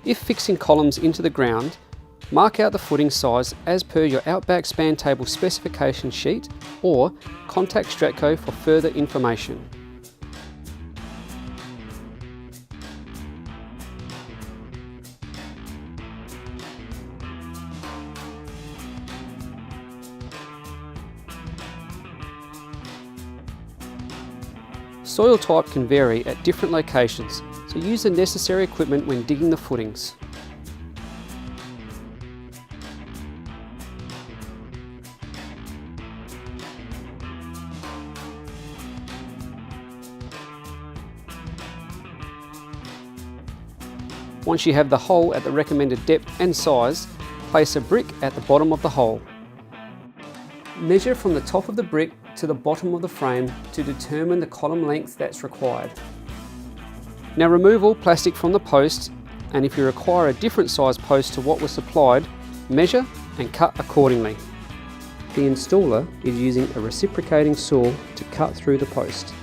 If fixing columns into the ground, mark out the footing size as per your Outback span table specification sheet or contact Stratco for further information. Soil type can vary at different locations, so use the necessary equipment when digging the footings. Once you have the hole at the recommended depth and size, place a brick at the bottom of the hole. Measure from the top of the brick to the bottom of the frame to determine the column length that's required. Now remove all plastic from the post, and if you require a different size post to what was supplied, measure and cut accordingly. The installer is using a reciprocating saw to cut through the post.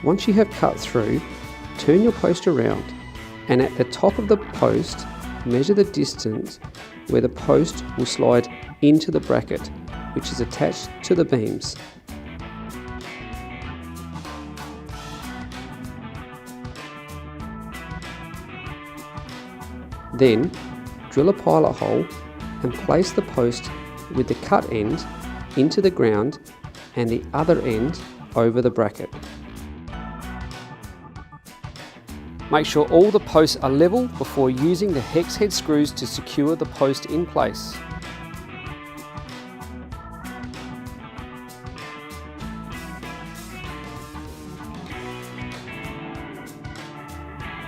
Once you have cut through, turn your post around, and at the top of the post, measure the distance where the post will slide into the bracket, which is attached to the beams. Then, drill a pilot hole and place the post with the cut end into the ground and the other end over the bracket. Make sure all the posts are level before using the hex head screws to secure the post in place.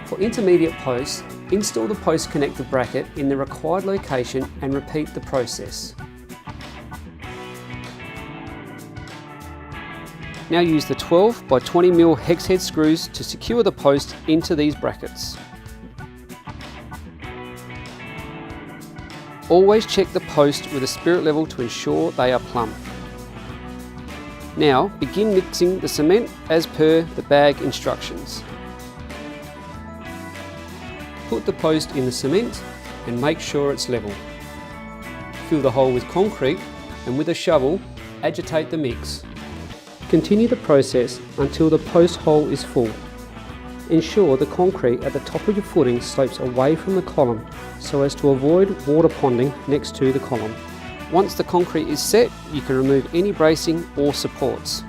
For intermediate posts, install the post connector bracket in the required location and repeat the process. Now use the 12 by 20mm hex head screws to secure the post into these brackets. Always check the post with a spirit level to ensure they are plumb. Now begin mixing the cement as per the bag instructions. Put the post in the cement and make sure it's level. Fill the hole with concrete and with a shovel, agitate the mix. Continue the process until the post hole is full. Ensure the concrete at the top of your footing slopes away from the column so as to avoid water ponding next to the column. Once the concrete is set, you can remove any bracing or supports.